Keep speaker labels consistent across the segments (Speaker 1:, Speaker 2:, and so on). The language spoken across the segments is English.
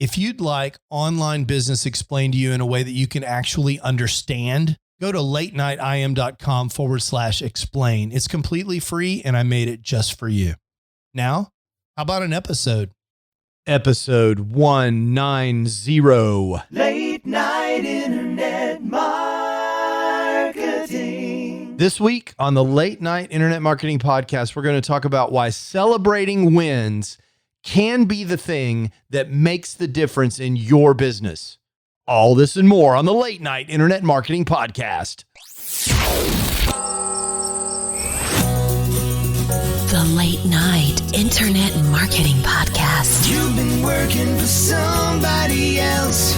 Speaker 1: If you'd like online business explained to you in a way that you can actually understand, go to latenightim.com/explain. It's completely free and I made it just for you. Now, how about an episode? Episode 190.
Speaker 2: Late Night Internet Marketing.
Speaker 1: This week on the Late Night Internet Marketing Podcast, we're going to talk about why celebrating wins can be the thing that makes the difference in your business. All this and more on the Late Night Internet Marketing Podcast.
Speaker 3: The Late Night Internet Marketing Podcast.
Speaker 2: You've been working for somebody else,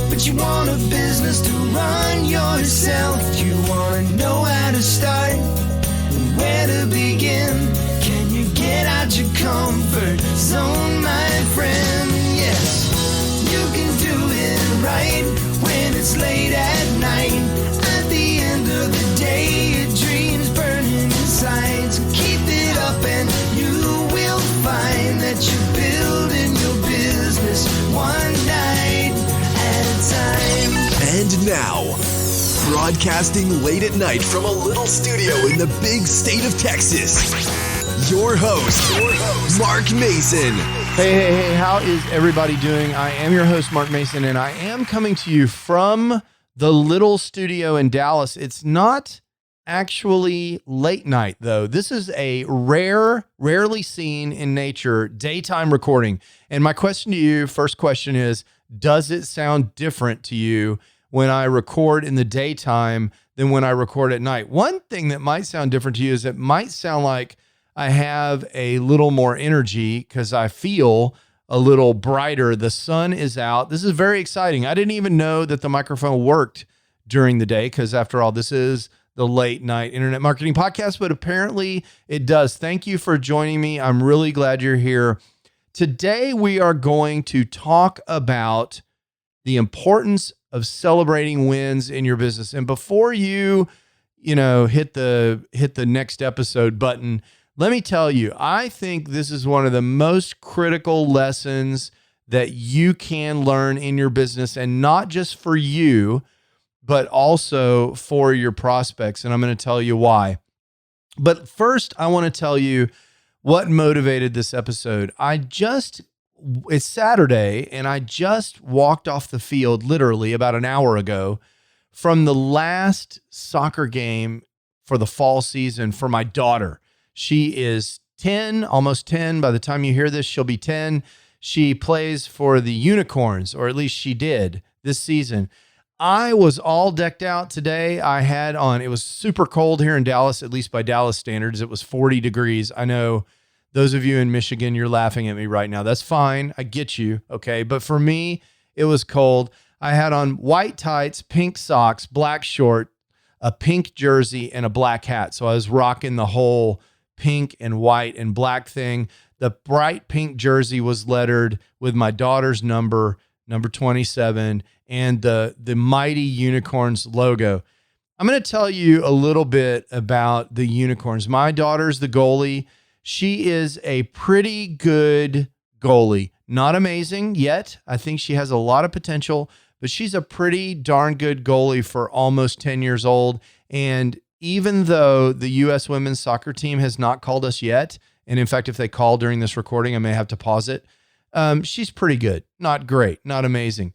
Speaker 2: but you want a business to run yourself. You want to know how to start and where to begin. Can you get out your comfort zone, my friend? Yes, you can do it right when it's late at night. At the end of the day, your dreams burning inside. So keep it up and you will find that you're building your business one night at a time.
Speaker 4: And now, broadcasting late at night from a little studio in the big state of Texas, your host, Mark Mason.
Speaker 1: Hey, how is everybody doing? I am your host, Mark Mason, and I am coming to you from the little studio in Dallas. It's not actually late night, though. This is a rarely seen in nature daytime recording. And my question to you, first question is, does it sound different to you when I record in the daytime than when I record at night? One thing that might sound different to you is it might sound like I have a little more energy because I feel a little brighter. The sun is out. This is very exciting. I didn't even know that the microphone worked during the day because, after all, this is the Late Night Internet Marketing Podcast, but apparently it does. Thank you for joining me. I'm really glad you're here. Today, we are going to talk about the importance of celebrating wins in your business. And before you hit the next episode button, let me tell you, I think this is one of the most critical lessons that you can learn in your business, and not just for you, but also for your prospects. And I'm going to tell you why. But first, I want to tell you what motivated this episode. It's Saturday, and I just walked off the field literally about an hour ago from the last soccer game for the fall season for my daughter. She is 10, almost 10. By the time you hear this, she'll be 10. She plays for the Unicorns, or at least she did this season. I was all decked out today. It was super cold here in Dallas, at least by Dallas standards. It was 40 degrees. I know those of you in Michigan, you're laughing at me right now. That's fine. I get you. Okay. But for me, it was cold. I had on white tights, pink socks, black short, a pink jersey, and a black hat. So I was rocking the whole pink and white and black thing. The bright pink jersey was lettered with my daughter's number 27, and the mighty Unicorns logo. I'm going to tell you a little bit about the Unicorns. My daughter's the goalie. She is a pretty good goalie. Not amazing yet. I think she has a lot of potential, but she's a pretty darn good goalie for almost 10 years old. And even though the U.S. women's soccer team has not called us yet, and in fact, if they call during this recording, I may have to pause it, she's pretty good. Not great, not amazing.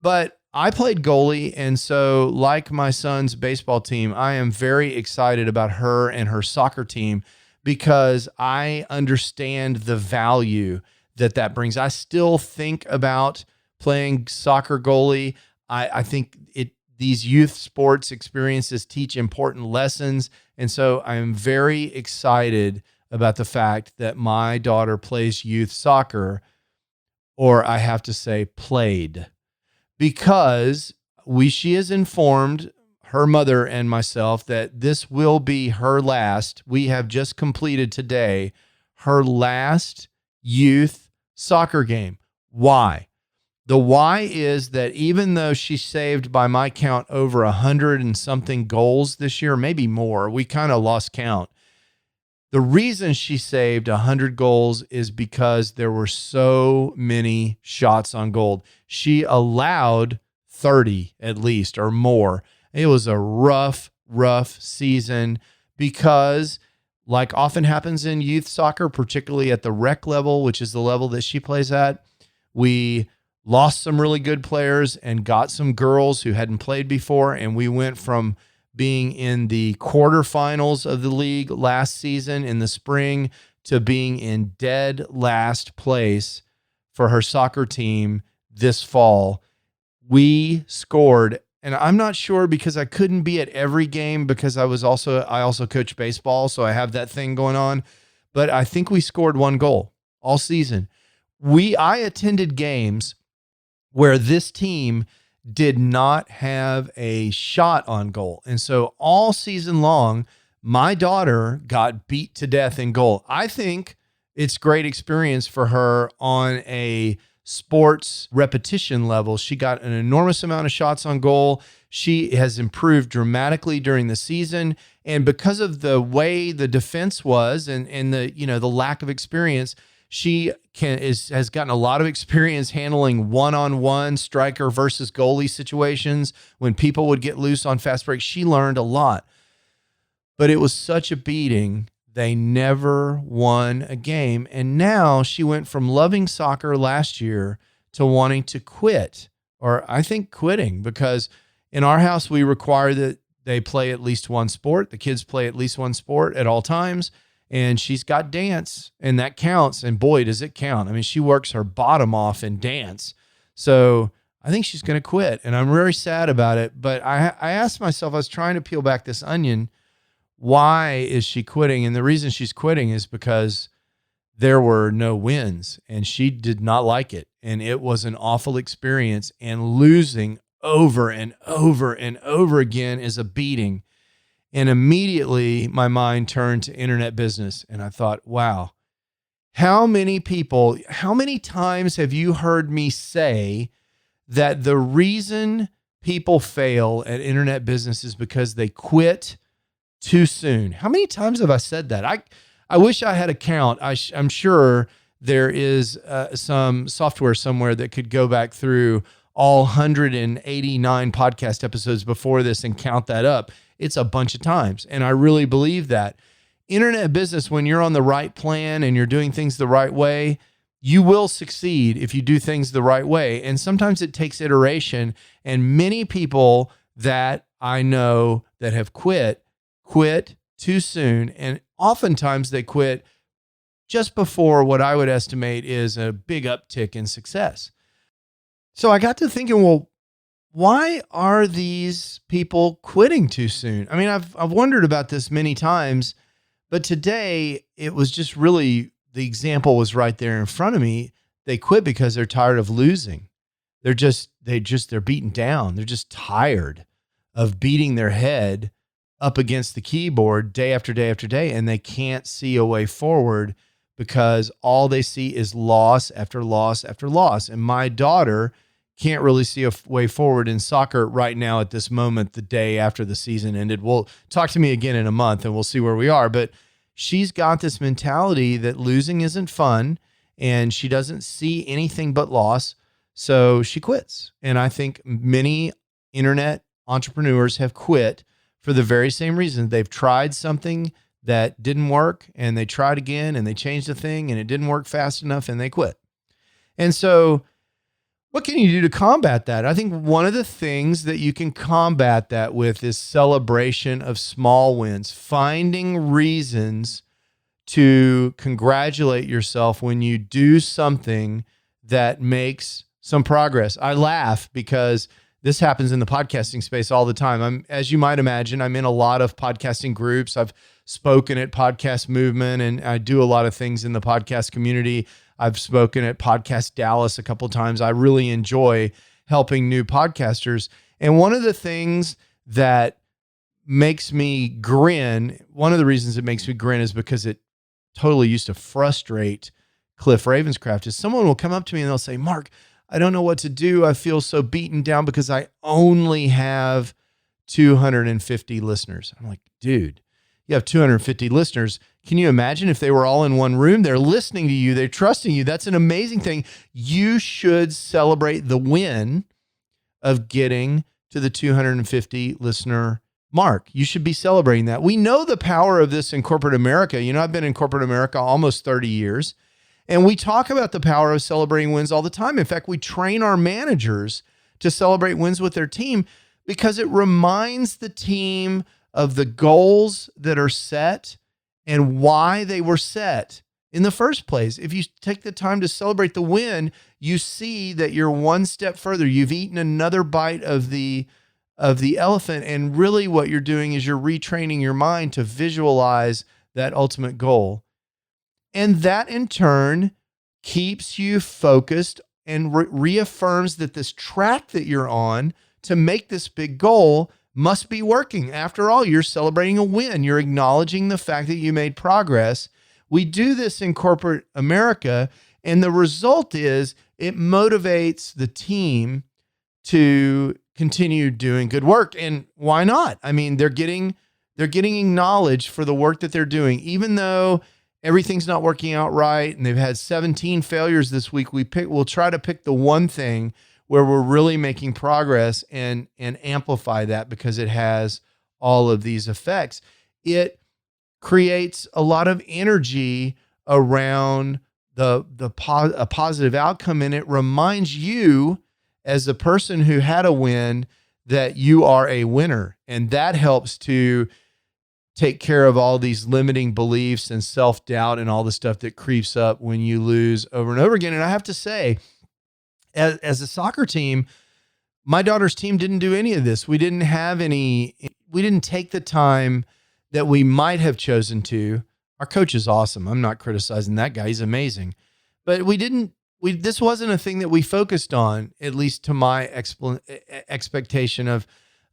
Speaker 1: But I played goalie, and so like my son's baseball team, I am very excited about her and her soccer team because I understand the value that brings. I still think about playing soccer goalie. I think these youth sports experiences teach important lessons. And so I'm very excited about the fact that my daughter plays youth soccer, or I have to say played, because she is informed, her mother and myself, that this will be her last. We have just completed today her last youth soccer game. Why? The why is that even though she saved, by my count, over 100 and something goals this year, maybe more, we kind of lost count. The reason she saved 100 goals is because there were so many shots on goal. She allowed 30 at least or more. It was a rough season because, like often happens in youth soccer, particularly at the rec level, which is the level that she plays at, we lost some really good players and got some girls who hadn't played before. And we went from being in the quarterfinals of the league last season in the spring to being in dead last place for her soccer team this fall. We scored, and I'm not sure because I couldn't be at every game because I also coach baseball, so I have that thing going on, but I think we scored 1 goal all season. I attended games where this team did not have a shot on goal. And so all season long, my daughter got beat to death in goal. I think it's great experience for her on a sports repetition level. She got an enormous amount of shots on goal. She has improved dramatically during the season. And because of the way the defense was and the lack of experience, she has gotten a lot of experience handling one-on-one striker versus goalie situations when people would get loose on fast breaks. She learned a lot. But it was such a beating. They never won a game. And now she went from loving soccer last year to wanting to quit, or I think quitting, because in our house, we require that they play at least one sport. The kids play at least one sport at all times. And she's got dance, and that counts. And boy, does it count. I mean, she works her bottom off in dance. So I think she's going to quit, and I'm very sad about it. But I asked myself, I was trying to peel back this onion, why is she quitting? And the reason she's quitting is because there were no wins, and she did not like it. And it was an awful experience, and losing over and over and over again is a beating. And immediately my mind turned to internet business. And I thought, wow, how many times have you heard me say that the reason people fail at internet business is because they quit too soon? How many times have I said that? I wish I had a count. I'm sure there is some software somewhere that could go back through all 189 podcast episodes before this and count that up. It's a bunch of times. And I really believe that internet business, when you're on the right plan and you're doing things the right way, you will succeed if you do things the right way. And sometimes it takes iteration. And many people that I know that have quit too soon. And oftentimes they quit just before what I would estimate is a big uptick in success. So I got to thinking, well, why are these people quitting too soon? I mean, I've wondered about this many times, but today it was just really, the example was right there in front of me. They quit because they're tired of losing. They're beaten down. They're just tired of beating their head up against the keyboard day after day after day, and they can't see a way forward because all they see is loss after loss after loss. And my daughter can't really see a way forward in soccer right now at this moment, the day after the season ended. We'll talk to me again in a month and we'll see where we are. But she's got this mentality that losing isn't fun and she doesn't see anything but loss. So she quits. And I think many internet entrepreneurs have quit for the very same reason. They've tried something that didn't work and they tried again and they changed the thing and it didn't work fast enough and they quit. And so what can you do to combat that? I think one of the things that you can combat that with is celebration of small wins, finding reasons to congratulate yourself when you do something that makes some progress. I laugh because this happens in the podcasting space all the time. As you might imagine, I'm in a lot of podcasting groups. I've spoken at Podcast Movement and I do a lot of things in the podcast community. I've spoken at Podcast Dallas a couple of times. I really enjoy helping new podcasters. And one of the things that makes me grin, one of the reasons it makes me grin is because it totally used to frustrate Cliff Ravenscraft, is someone will come up to me and they'll say, Mark, I don't know what to do. I feel so beaten down because I only have 250 listeners. I'm like, dude, you have 250 listeners. Can you imagine if they were all in one room? They're listening to you. They're trusting you. That's an amazing thing. You should celebrate the win of getting to the 250 listener mark. You should be celebrating that. We know the power of this in corporate America. You know, I've been in corporate America almost 30 years, and we talk about the power of celebrating wins all the time. In fact, we train our managers to celebrate wins with their team because it reminds the team of the goals that are set and why they were set in the first place. If you take the time to celebrate the win, you see that you're one step further. You've eaten another bite of the elephant. And really what you're doing is you're retraining your mind to visualize that ultimate goal. And that in turn keeps you focused and reaffirms that this track that you're on to make this big goal must be working. After all, you're celebrating a win. You're acknowledging the fact that you made progress. We do this in corporate America, and the result is it motivates the team to continue doing good work. And why not? I mean, they're getting acknowledged for the work that they're doing, even though everything's not working out right and they've had 17 failures this week. We'll try to pick the one thing where we're really making progress and amplify that because it has all of these effects. It creates a lot of energy around a positive outcome, and it reminds you as a person who had a win that you are a winner, and that helps to take care of all these limiting beliefs and self-doubt and all the stuff that creeps up when you lose over and over again. And I have to say, as a soccer team, my daughter's team didn't do any of this. We didn't take the time that we might have chosen to. Our coach is awesome. I'm not criticizing that guy. He's amazing. But this wasn't a thing that we focused on, at least to my expectation of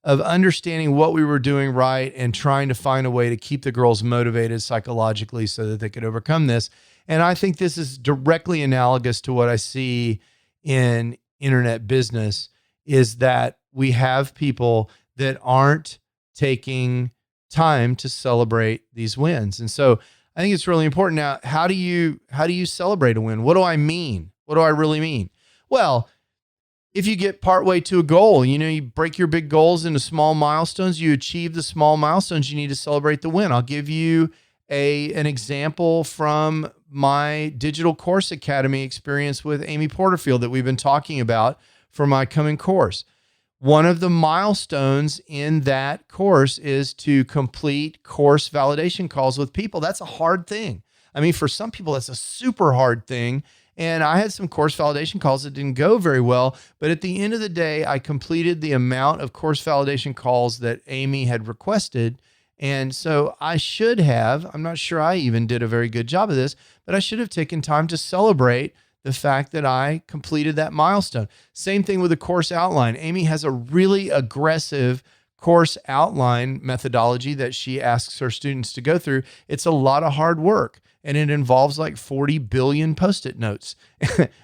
Speaker 1: understanding what we were doing right and trying to find a way to keep the girls motivated psychologically so that they could overcome this. And I think this is directly analogous to what I see in internet business, is that we have people that aren't taking time to celebrate these wins. And so I think it's really important. Now, how do you celebrate a win? What do I mean? What do I really mean? Well, if you get partway to a goal, you break your big goals into small milestones, you achieve the small milestones, you need to celebrate the win. I'll give you an example from my Digital Course Academy experience with Amy Porterfield that we've been talking about for my coming course. One of the milestones in that course is to complete course validation calls with people. That's a hard thing. I mean, for some people, that's a super hard thing. And I had some course validation calls that didn't go very well. But at the end of the day, I completed the amount of course validation calls that Amy had requested. And so I should have, I'm not sure I even did a very good job of this, but I should have taken time to celebrate the fact that I completed that milestone. Same thing with the course outline. Amy has a really aggressive course outline methodology that she asks her students to go through. It's a lot of hard work, and it involves like 40 billion Post-it notes,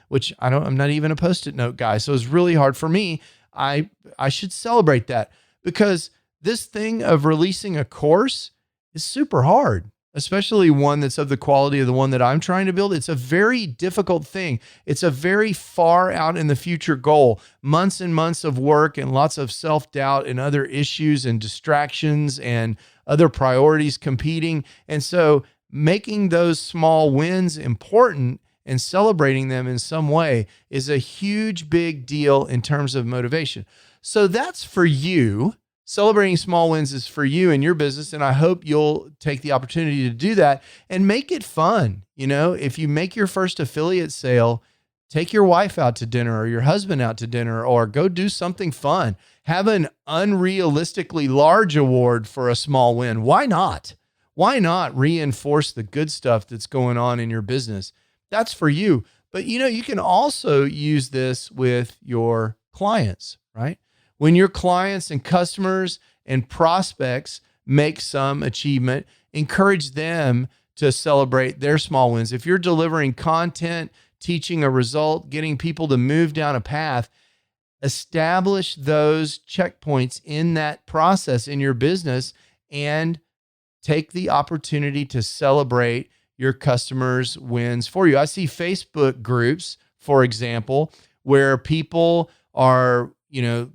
Speaker 1: which I'm not even a Post-it note guy. So it's really hard for me. I should celebrate that, because this thing of releasing a course is super hard, especially one that's of the quality of the one that I'm trying to build. It's a very difficult thing. It's a very far out in the future goal, months and months of work and lots of self-doubt and other issues and distractions and other priorities competing. And so making those small wins important and celebrating them in some way is a huge, big deal in terms of motivation. So that's for you. Celebrating small wins is for you and your business, and I hope you'll take the opportunity to do that and make it fun. If you make your first affiliate sale, take your wife out to dinner or your husband out to dinner, or go do something fun. Have an unrealistically large award for a small win. Why not? Why not reinforce the good stuff that's going on in your business? That's for you. But you can also use this with your clients, right? When your clients and customers and prospects make some achievement, encourage them to celebrate their small wins. If you're delivering content, teaching a result, getting people to move down a path, establish those checkpoints in that process in your business and take the opportunity to celebrate your customers' wins for you. I see Facebook groups, for example, where people are,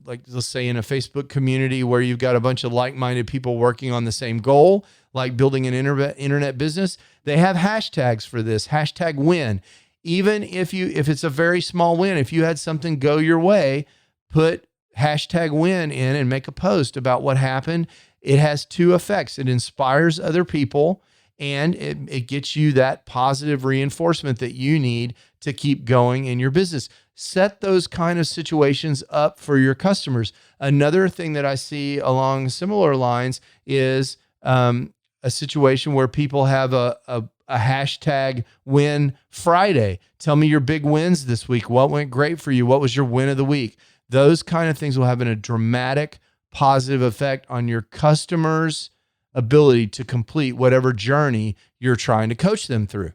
Speaker 1: like let's say in a Facebook community where you've got a bunch of like-minded people working on the same goal, like building an internet business. They have hashtags for this, hashtag win. Even if it's a very small win, if you had something go your way, put hashtag win in and make a post about what happened. It has two effects. It inspires other people, and it gets you that positive reinforcement that you need to keep going in your business. Set those kind of situations up for your customers. Another thing that I see along similar lines is a situation where people have a hashtag win Friday. Tell me your big wins this week. What went great for you? What was your win of the week? Those kind of things will have a dramatic positive effect on your customers' ability to complete whatever journey you're trying to coach them through.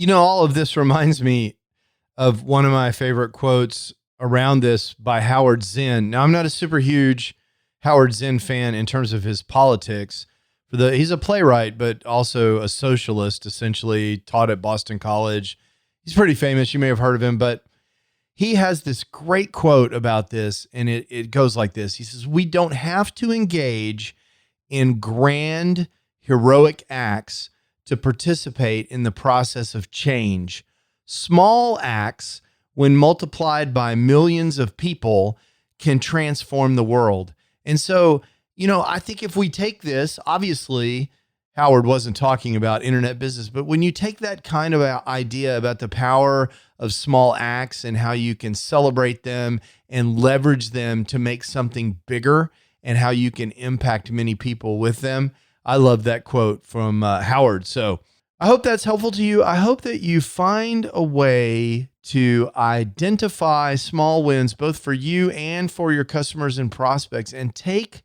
Speaker 1: All of this reminds me of one of my favorite quotes around this by Howard Zinn. Now, I'm not a super huge Howard Zinn fan in terms of his politics. He's a playwright, but also a socialist, essentially taught at Boston College. He's pretty famous. You may have heard of him, but he has this great quote about this, and it goes like this. He says, "We don't have to engage in grand, heroic acts to participate in the process of change. Small acts, when multiplied by millions of people, can transform the world." And so, I think if we take this, obviously, Howard wasn't talking about internet business, but when you take that kind of idea about the power of small acts and how you can celebrate them and leverage them to make something bigger and how you can impact many people with them, I love that quote from Howard. So I hope that's helpful to you. I hope that you find a way to identify small wins, both for you and for your customers and prospects, and take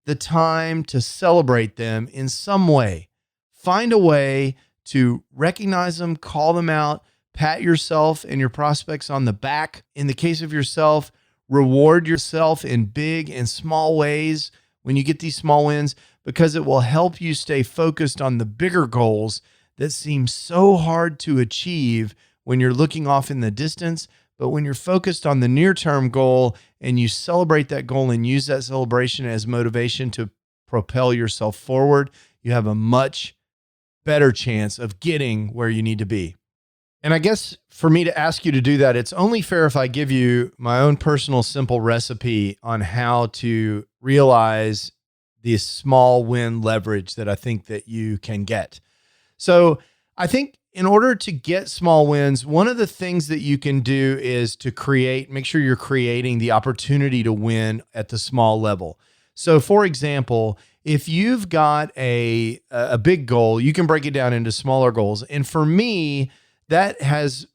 Speaker 1: the time to celebrate them in some way. Find a way to recognize them, call them out, pat yourself and your prospects on the back. In the case of yourself, reward yourself in big and small ways when you get these small wins, because it will help you stay focused on the bigger goals that seem so hard to achieve when you're looking off in the distance. But when you're focused on the near-term goal and you celebrate that goal and use that celebration as motivation to propel yourself forward, you have a much better chance of getting where you need to be. And I guess for me to ask you to do that, it's only fair if I give you my own personal simple recipe on how to realize the small win leverage that I think that you can get. So I think in order to get small wins, one of the things that you can do is to make sure you're creating the opportunity to win at the small level. So for example, if you've got a big goal, you can break it down into smaller goals. And for me, that has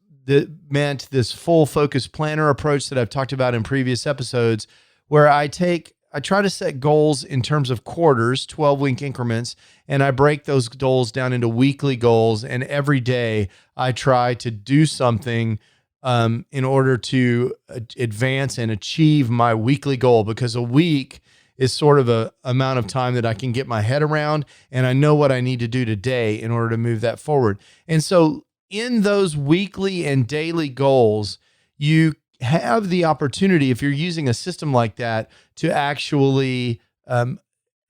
Speaker 1: meant this full focus planner approach that I've talked about in previous episodes, where I try to set goals in terms of quarters, 12-week increments, and I break those goals down into weekly goals. And every day I try to do something in order to advance and achieve my weekly goal, because a week is sort of a amount of time that I can get my head around, and I know what I need to do today in order to move that forward. And so in those weekly and daily goals, you have the opportunity, if you're using a system like that, to actually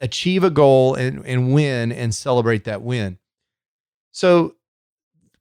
Speaker 1: achieve a goal and win and celebrate that win. So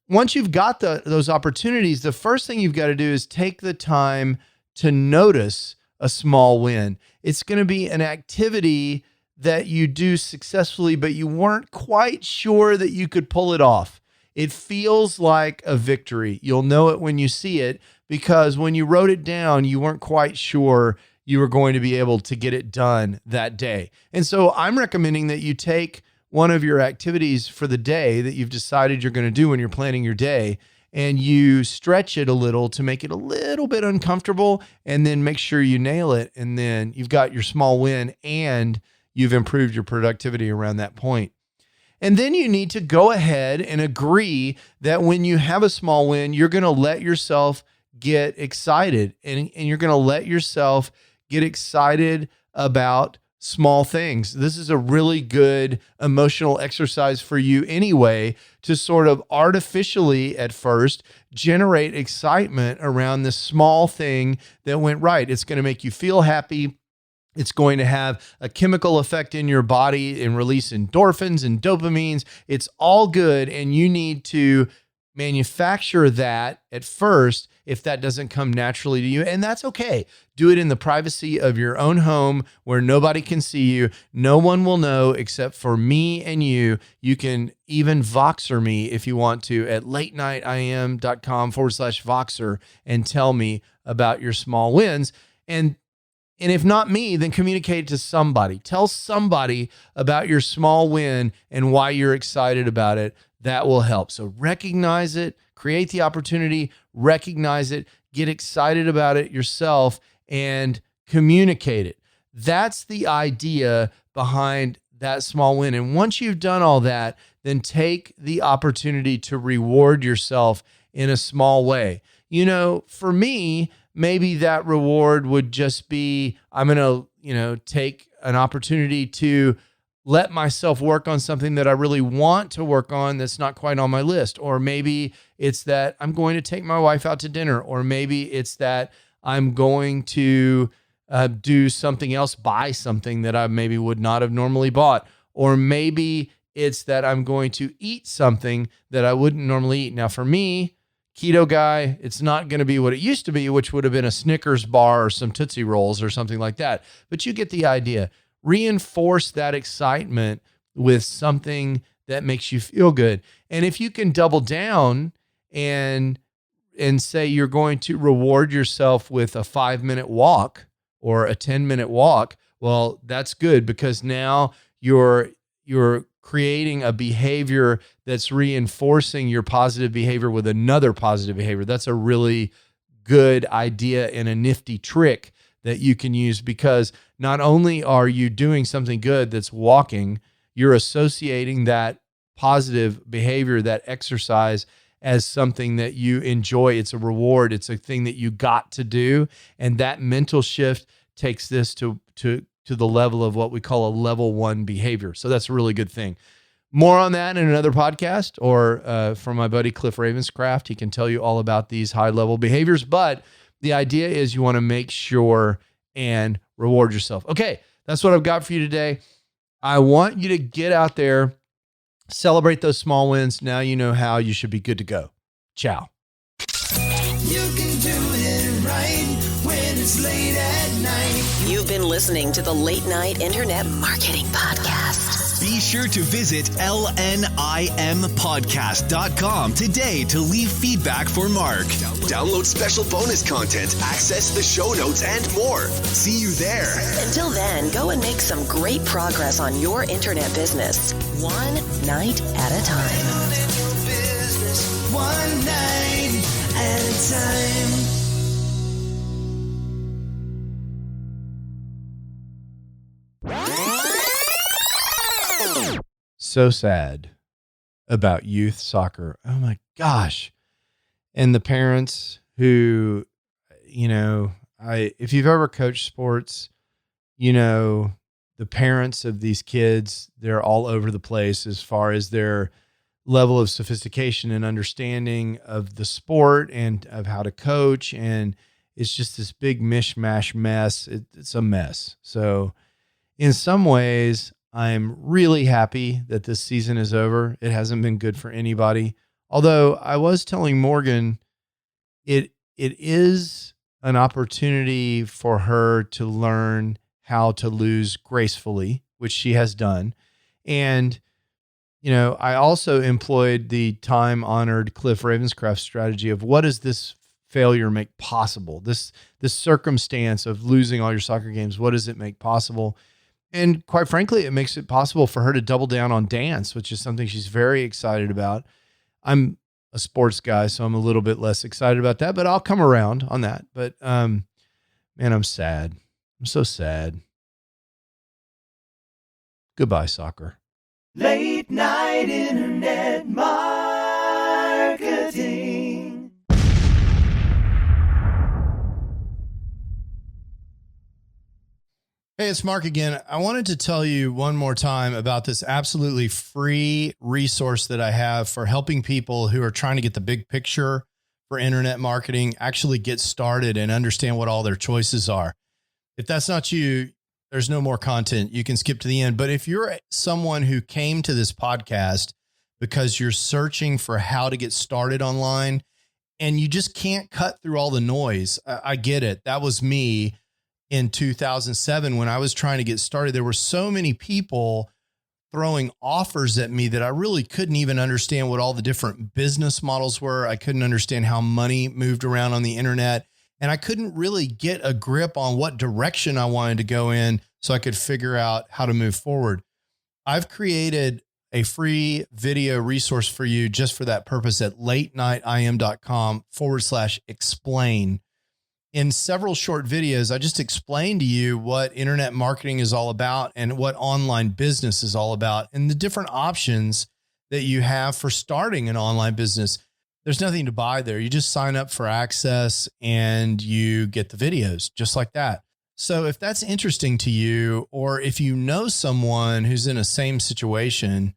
Speaker 1: once you've got those opportunities, the first thing you've got to do is take the time to notice a small win. It's going to be an activity that you do successfully, but you weren't quite sure that you could pull it off. It feels like a victory. You'll know it when you see it, because when you wrote it down, you weren't quite sure you were going to be able to get it done that day. And so I'm recommending that you take one of your activities for the day that you've decided you're going to do when you're planning your day, and you stretch it a little to make it a little bit uncomfortable, and then make sure you nail it. And then you've got your small win and you've improved your productivity around that point. And then you need to go ahead and agree that when you have a small win, you're going to let yourself get excited, and you're going to let yourself get excited about small things. This is a really good emotional exercise for you anyway, to sort of artificially at first generate excitement around this small thing that went right. It's going to make you feel happy. It's going to have a chemical effect in your body and release endorphins and dopamines. It's all good. And you need to manufacture that at first if that doesn't come naturally to you. And that's okay. Do it in the privacy of your own home where nobody can see you. No one will know except for me and you. You can even Voxer me if you want to at latenightim.com/Voxer and tell me about your small wins. And if not me, then communicate it to somebody. Tell somebody about your small win and why you're excited about it. That will help. So recognize it, create the opportunity, recognize it, get excited about it yourself, and communicate it. That's the idea behind that small win. And once you've done all that, then take the opportunity to reward yourself in a small way. You know, for me, maybe that reward would just be, I'm going to, take an opportunity to let myself work on something that I really want to work on that's not quite on my list. Or maybe it's that I'm going to take my wife out to dinner. Or maybe it's that I'm going to do something else, buy something that I maybe would not have normally bought. Or maybe it's that I'm going to eat something that I wouldn't normally eat. Now, for me, keto guy, it's not going to be what it used to be, which would have been a Snickers bar or some Tootsie Rolls or something like that. But you get the idea. Reinforce that excitement with something that makes you feel good. And if you can double down and say you're going to reward yourself with a 5-minute walk or a 10-minute walk, well, that's good, because now you're creating a behavior that's reinforcing your positive behavior with another positive behavior. That's a really good idea and a nifty trick that you can use, because not only are you doing something good that's walking, you're associating that positive behavior, that exercise, as something that you enjoy. It's a reward. It's a thing that you got to do. And that mental shift takes this to the level of what we call a level 1 behavior. So that's a really good thing. More on that in another podcast, or from my buddy Cliff Ravenscraft. He can tell you all about these high-level behaviors. But the idea is you want to make sure and reward yourself. Okay, that's what I've got for you today. I want you to get out there, celebrate those small wins. Now you know how. You should be good to go. Ciao.
Speaker 2: You can do it right when it's late at night.
Speaker 3: You've been listening to the Late Night Internet Marketing Podcast.
Speaker 4: Be sure to visit lnimpodcast.com today to leave feedback for Mark. Download special bonus content, access the show notes, and more. See you there.
Speaker 3: Until then, go and make some great progress on your internet business, one night at a time.
Speaker 2: Business one night at a time.
Speaker 1: So sad about youth soccer. Oh my gosh. And the parents who, if you've ever coached sports, the parents of these kids, they're all over the place as far as their level of sophistication and understanding of the sport and of how to coach. And it's just this big mishmash mess. It's a mess. So in some ways, I'm really happy that this season is over. It hasn't been good for anybody. Although I was telling Morgan, it is an opportunity for her to learn how to lose gracefully, which she has done. And, I also employed the time-honored Cliff Ravenscraft strategy of what does this failure make possible? This circumstance of losing all your soccer games, what does it make possible? And quite frankly, it makes it possible for her to double down on dance, which is something she's very excited about. I'm a sports guy, so I'm a little bit less excited about that, but I'll come around on that. But, man, I'm sad. I'm so sad. Goodbye, soccer.
Speaker 2: Late night internet marketing.
Speaker 1: Hey, it's Mark again. I wanted to tell you one more time about this absolutely free resource that I have for helping people who are trying to get the big picture for internet marketing, actually get started and understand what all their choices are. If that's not you, there's no more content. You can skip to the end. But if you're someone who came to this podcast because you're searching for how to get started online and you just can't cut through all the noise, I get it. That was me. In 2007, when I was trying to get started, there were so many people throwing offers at me that I really couldn't even understand what all the different business models were. I couldn't understand how money moved around on the internet, and I couldn't really get a grip on what direction I wanted to go in so I could figure out how to move forward. I've created a free video resource for you just for that purpose at latenightim.com/explain. In several short videos, I just explained to you what internet marketing is all about and what online business is all about and the different options that you have for starting an online business. There's nothing to buy there. You just sign up for access and you get the videos just like that. So if that's interesting to you, or if you know someone who's in a same situation,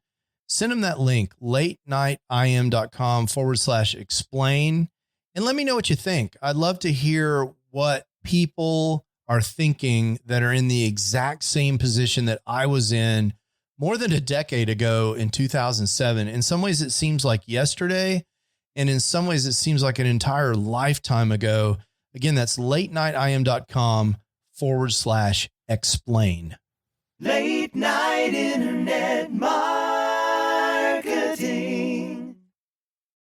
Speaker 1: send them that link, latenightim.com/explain. And let me know what you think. I'd love to hear what people are thinking that are in the exact same position that I was in more than a decade ago in 2007. In some ways, it seems like yesterday. And in some ways, it seems like an entire lifetime ago. Again, that's latenightim.com/explain.
Speaker 2: Late night internet marketing.